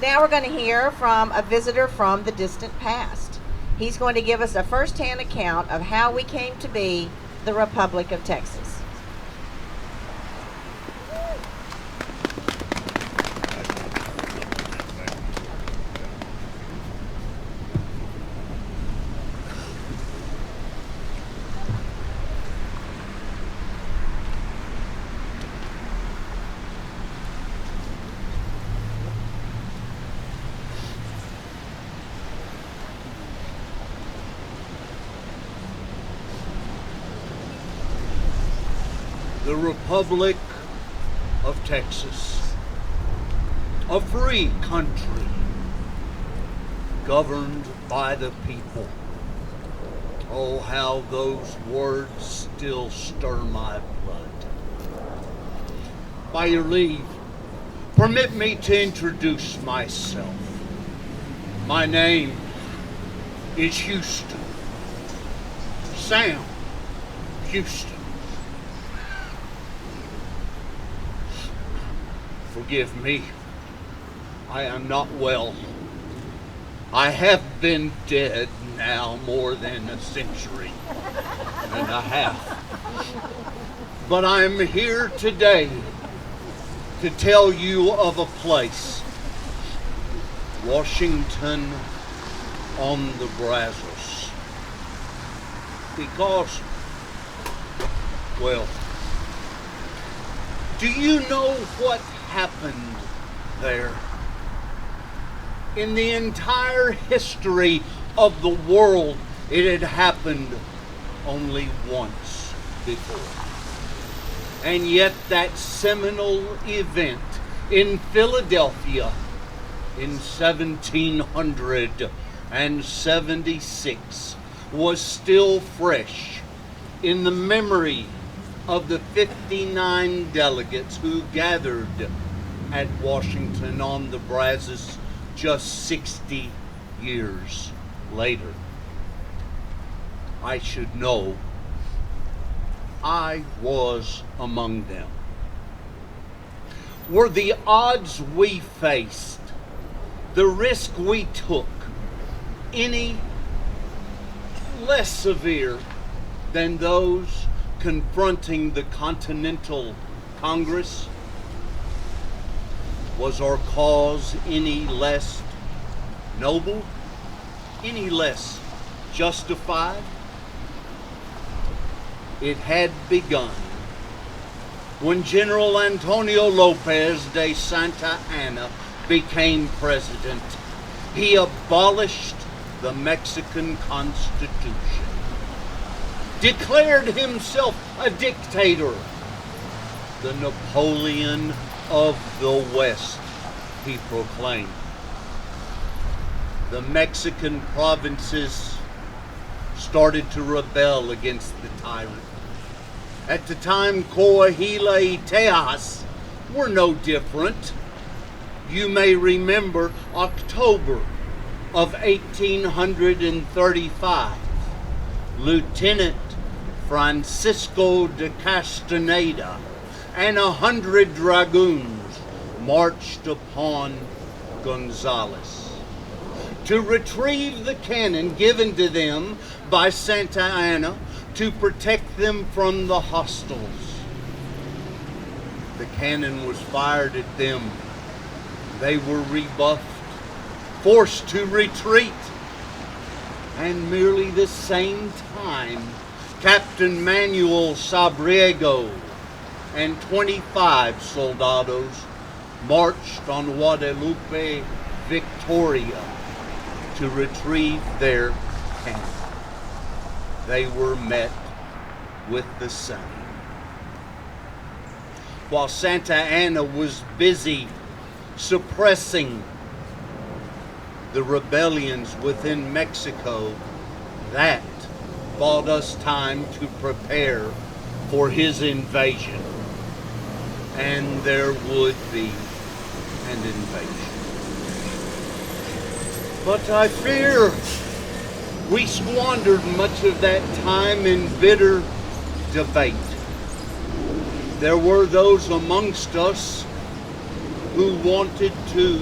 Now we're going to hear from a visitor from the distant past. He's going to give us a first-hand account of how we came to be the Republic of Texas. The Republic of Texas, a free country governed by the people. Oh, how those words still stir my blood. By your leave, permit me to introduce myself. My name is Houston. Sam Houston. Forgive me, I am not well. I have been dead now more than a century and a half. But I'm here today to tell you of a place, Washington on the Brazos. Because, well, do you know what happened there? In the entire history of the world, it had happened only once before. And yet that seminal event in Philadelphia in 1776 was still fresh in the memory of the 59 delegates who gathered at Washington on the Brazos just 60 years later. I should know I was among them. Were the odds we faced, the risk we took, any less severe than those confronting the Continental Congress? Was our cause any less noble, any less justified? It had begun when General Antonio Lopez de Santa Anna became president. He abolished the Mexican Constitution, declared himself a dictator, the Napoleon of the West, he proclaimed. The Mexican provinces started to rebel against the tyrant. At the time, Coahuila y Tejas were no different. You may remember October of 1835. Lieutenant Francisco de Castaneda and 100 dragoons marched upon Gonzales to retrieve the cannon given to them by Santa Anna to protect them from the hostiles. The cannon was fired at them. They were rebuffed, forced to retreat. And merely the same time, Captain Manuel Sabriego and 25 soldados marched on Guadalupe, Victoria, to retrieve their cannon. They were met with the same. While Santa Anna was busy suppressing the rebellions within Mexico, that bought us time to prepare for his invasion. And there would be an invasion. But I fear we squandered much of that time in bitter debate. There were those amongst us who wanted to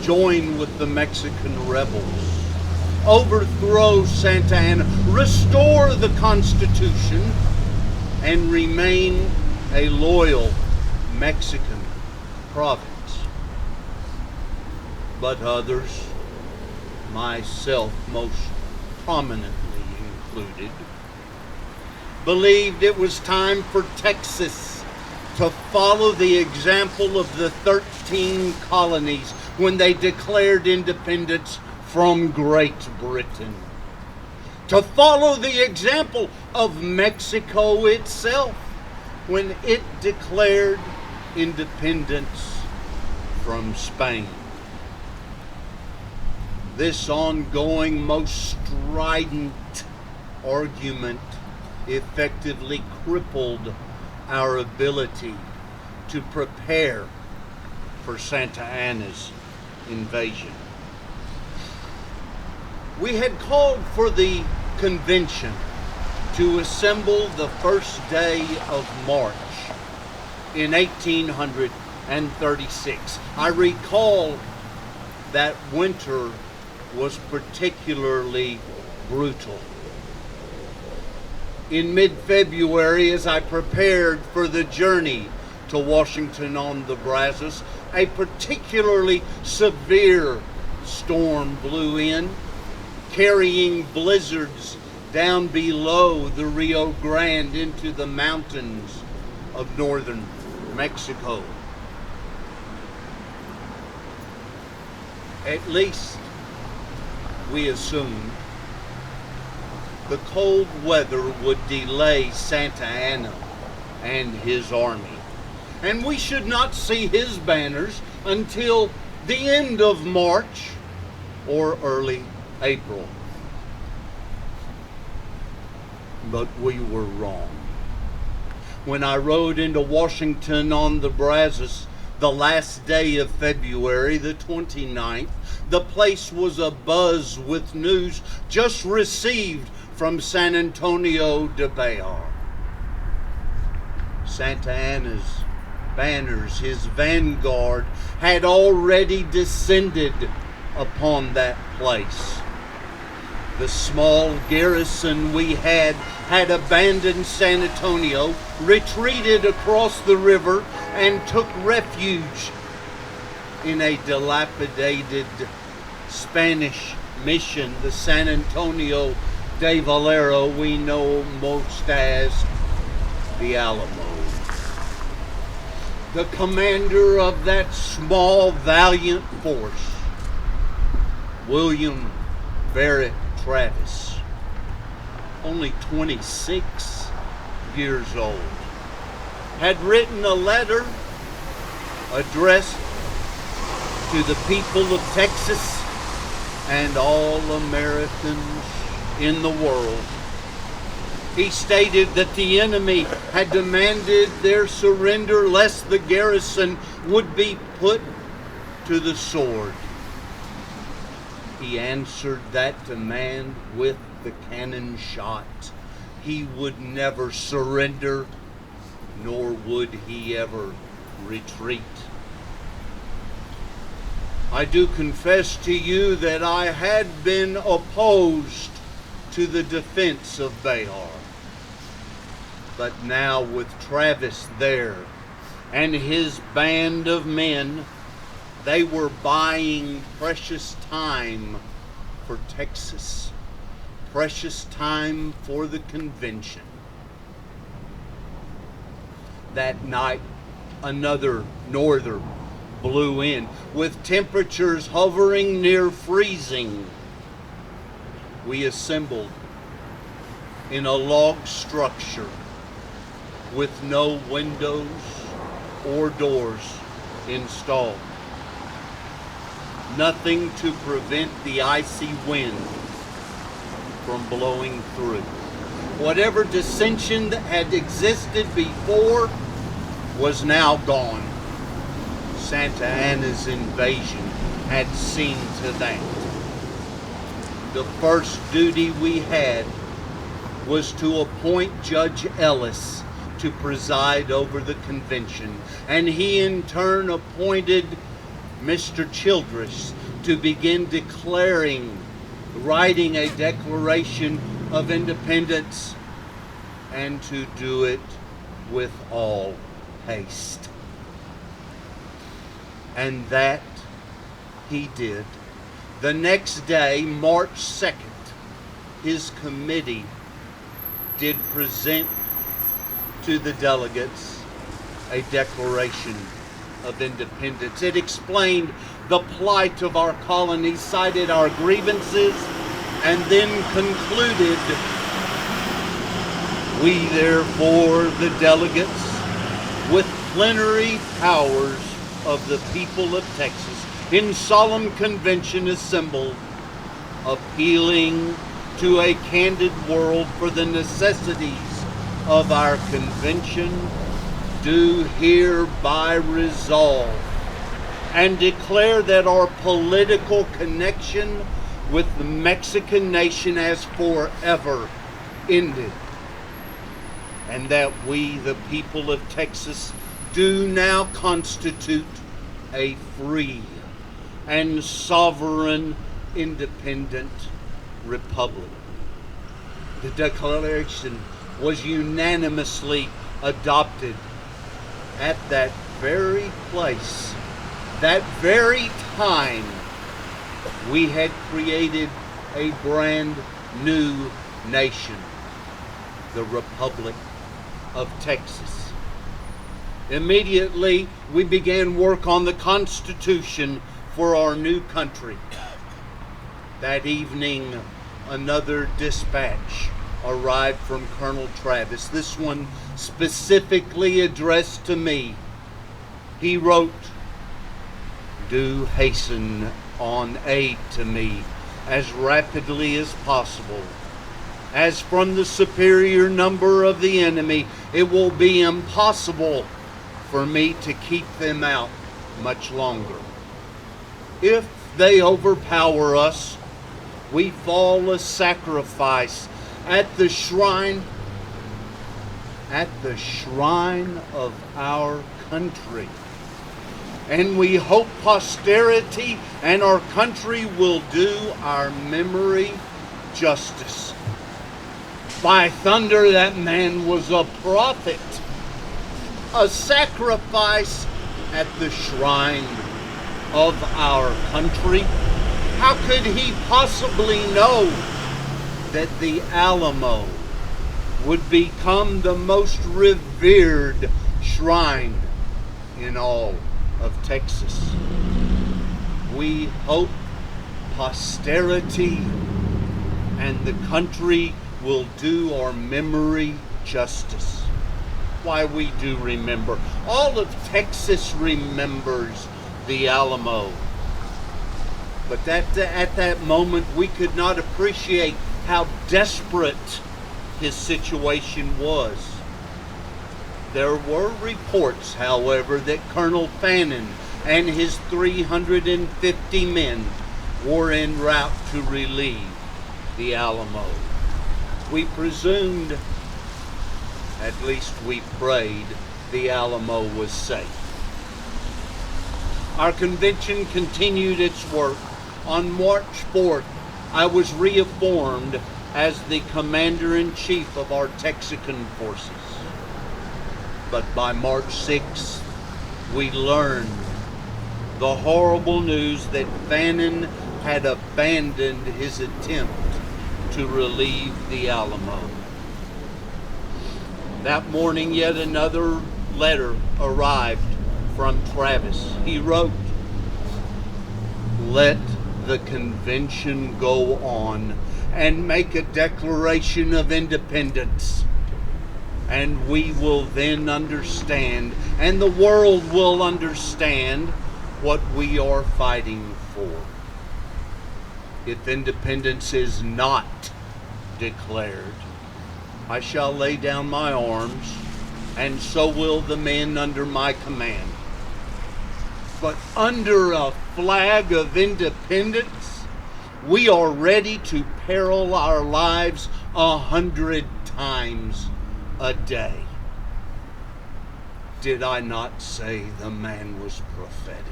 join with the Mexican rebels, overthrow Santa Anna, restore the Constitution, and remain a loyal Mexican province. But others, myself most prominently included, believed it was time for Texas to follow the example of the 13 colonies when they declared independence from Great Britain, to follow the example of Mexico itself when it declared independence from Spain. This ongoing, most strident argument effectively crippled our ability to prepare for Santa Anna's invasion. We had called for the convention to assemble the first day of March in 1836. I recall that winter was particularly brutal. In mid-February, as I prepared for the journey to Washington on the Brazos, a particularly severe storm blew in, carrying blizzards down below the Rio Grande into the mountains of northern Mexico. At least we assumed the cold weather would delay Santa Anna and his army, and we should not see his banners until the end of March or early April. But we were wrong. When I rode into Washington on the Brazos the last day of February, the 29th, the place was abuzz with news just received from San Antonio de Bayard. Santa Anna's banners, his vanguard, had already descended upon that place. The small garrison we had abandoned San Antonio, retreated across the river, and took refuge in a dilapidated Spanish mission, the San Antonio de Valero we know most as the Alamo. The commander of that small, valiant force, William Barrett Travis, only 26 years old, had written a letter addressed to the people of Texas and all Americans in the world. He stated that the enemy had demanded their surrender lest the garrison would be put to the sword. He answered that demand with the cannon shot. He would never surrender, nor would he ever retreat. I do confess to you that I had been opposed to the defense of Bayard. But now with Travis there and his band of men, they were buying precious time for Texas, precious time for the convention. That night, another norther blew in, with temperatures hovering near freezing. We assembled in a log structure with no windows or doors installed. Nothing to prevent the icy wind from blowing through. Whatever dissension that had existed before was now gone. Santa Anna's invasion had seen to that. The first duty we had was to appoint Judge Ellis to preside over the convention, and he in turn appointed Mr. Childress to begin writing a Declaration of Independence, and to do it with all haste. And that he did. The next day, March 2nd, his committee did present to the delegates a Declaration of Independence. It explained the plight of our colony, cited our grievances, and then concluded, "We therefore, the delegates, with plenary powers of the people of Texas, in solemn convention assembled, appealing to a candid world for the necessities of our convention, do hereby resolve and declare that our political connection with the Mexican nation has forever ended, and that we, the people of Texas, do now constitute a free and sovereign independent republic." The Declaration was unanimously adopted at that very place. That very time, we had created a brand new nation, the Republic of Texas. Immediately, we began work on the Constitution for our new country. That evening, another dispatch arrived from Colonel Travis, this one specifically addressed to me. He wrote, "Do hasten on aid to me as rapidly as possible, as from the superior number of the enemy, it will be impossible for me to keep them out much longer. If they overpower us, we fall a sacrifice at the shrine of our country. And we hope posterity and our country will do our memory justice." By thunder, that man was a prophet. A sacrifice at the shrine of our country. How could he possibly know that the Alamo would become the most revered shrine in all of Texas? We hope posterity and the country will do our memory justice. Why, we do remember. All of Texas remembers the Alamo. But at that moment, we could not appreciate how desperate his situation was. There were reports, however, that Colonel Fannin and his 350 men were en route to relieve the Alamo. We presumed, at least we prayed, the Alamo was safe. Our convention continued its work. On March 4th, I was reaffirmed as the commander-in-chief of our Texican forces. But by March 6th, we learned the horrible news that Fannin had abandoned his attempt to relieve the Alamo. That morning, yet another letter arrived from Travis. He wrote, "Let the convention go on and make a Declaration of Independence, and we will then understand, and the world will understand, what we are fighting for. If independence is not declared, I shall lay down my arms, and so will the men under my command. But under a flag of independence, we are ready to peril our lives 100 times a day." Did I not say the man was prophetic?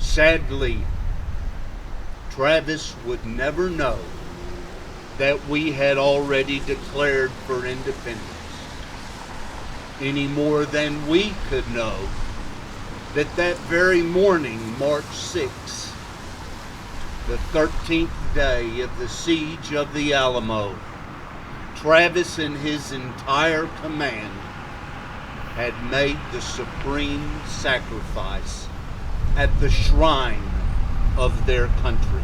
Sadly, Travis would never know that we had already declared for independence, any more than we could know that very morning, March 6th, the 13th day of the siege of the Alamo, Travis and his entire command had made the supreme sacrifice at the shrine of their country.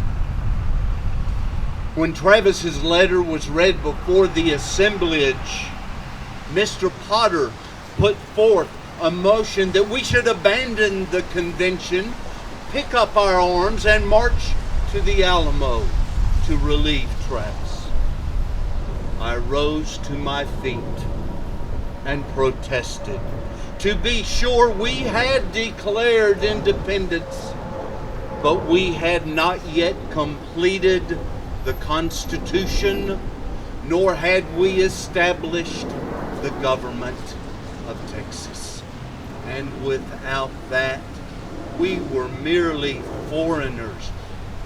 When Travis's letter was read before the assemblage, Mr. Potter put forth a motion that we should abandon the convention, pick up our arms, and march to the Alamo to relieve Travis. I rose to my feet and protested. To be sure, we had declared independence, but we had not yet completed the Constitution, nor had we established the government of Texas. And without that, we were merely foreigners,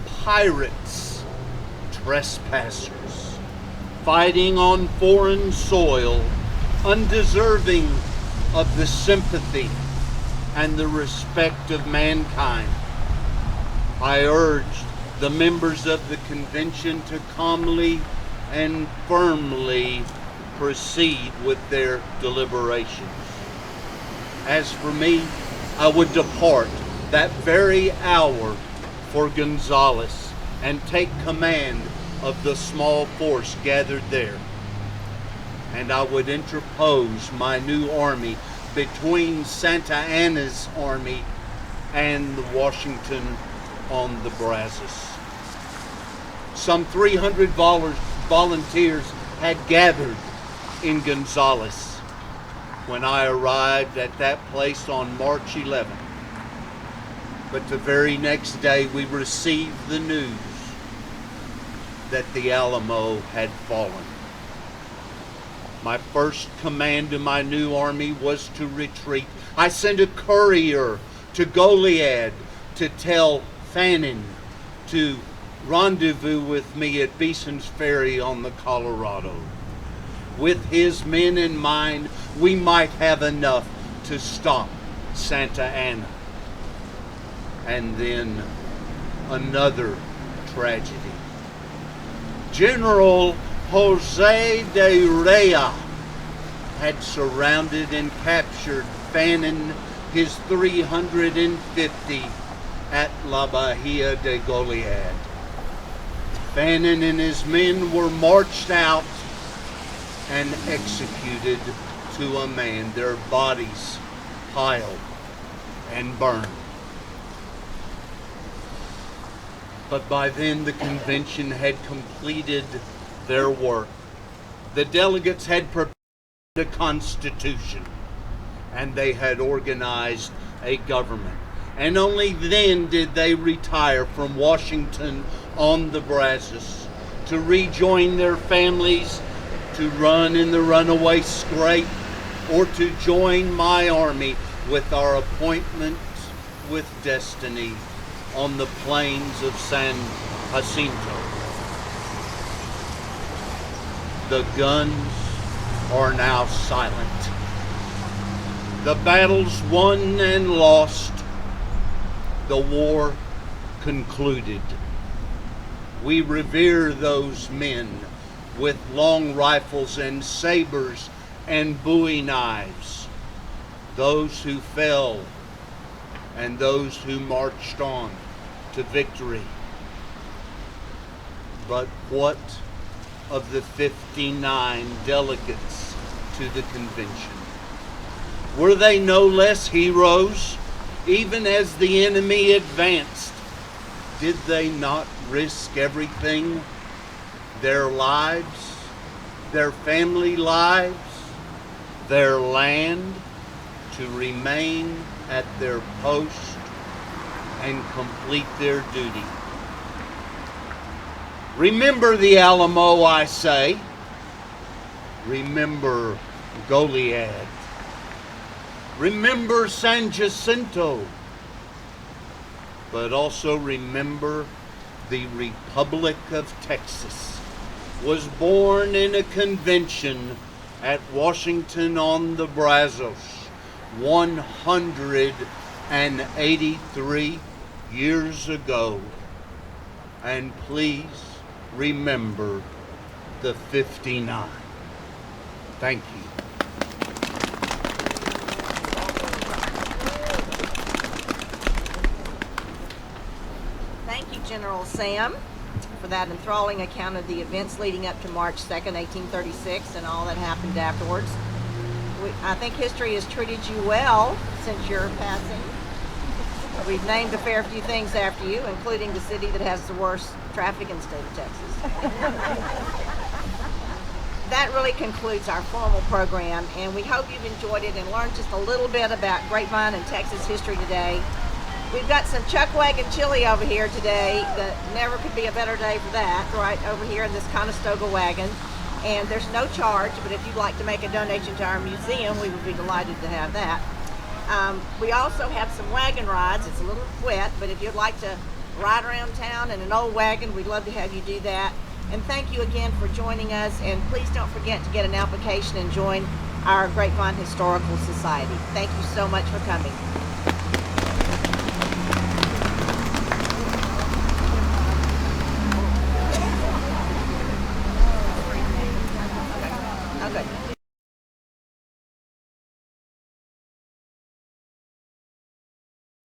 pirates, trespassers, fighting on foreign soil, undeserving of the sympathy and the respect of mankind. I urged the members of the convention to calmly and firmly proceed with their deliberations. As for me, I would depart that very hour for Gonzales and take command of the small force gathered there. And I would interpose my new army between Santa Anna's army and the Washington on the Brazos. Some 300 volunteers had gathered in Gonzales when I arrived at that place on March 11th. But the very next day we received the news that the Alamo had fallen. My first command to my new army was to retreat. I sent a courier to Goliad to tell Fannin to rendezvous with me at Beeson's Ferry on the Colorado. With his men in mind, we might have enough to stop Santa Anna. And then another tragedy. General Jose de Rea had surrounded and captured Fannin, his 350 at La Bahia de Goliad. Fannin and his men were marched out and executed to a man, their bodies piled and burned. But by then the convention had completed their work. The delegates had prepared a constitution, and they had organized a government. And only then did they retire from Washington on the Brazos to rejoin their families, to run in the runaway scrape, or to join my army with our appointment with destiny on the plains of San Jacinto. The guns are now silent. The battles won and lost. The war concluded. We revere those men with long rifles and sabers and bowie knives, those who fell and those who marched on to victory. But what of the 59 delegates to the convention? Were they no less heroes? Even as the enemy advanced, did they not risk everything? Their lives, their family lives, their land, to remain at their post and complete their duty. Remember the Alamo, I say. Remember Goliad. Remember San Jacinto. but also remember the Republic of Texas was born in a convention at Washington on the Brazos 183 years ago. And please remember the 59. Thank you. Thank you, General Sam, for that enthralling account of the events leading up to March 2nd, 1836, and all that happened afterwards. I think history has treated you well since your passing. We've named a fair few things after you, including the city that has the worst traffic in the state of Texas. That really concludes our formal program, and we hope you've enjoyed it and learned just a little bit about Grapevine and Texas history today. We've got some chuck wagon chili over here today. That never could be a better day for that, right over here in this Conestoga wagon. And there's no charge, but if you'd like to make a donation to our museum, we would be delighted to have that. We also have some wagon rides. It's a little wet, but if you'd like to ride around town in an old wagon, we'd love to have you do that. And thank you again for joining us, and please don't forget to get an application and join our Grapevine Historical Society. Thank you so much for coming.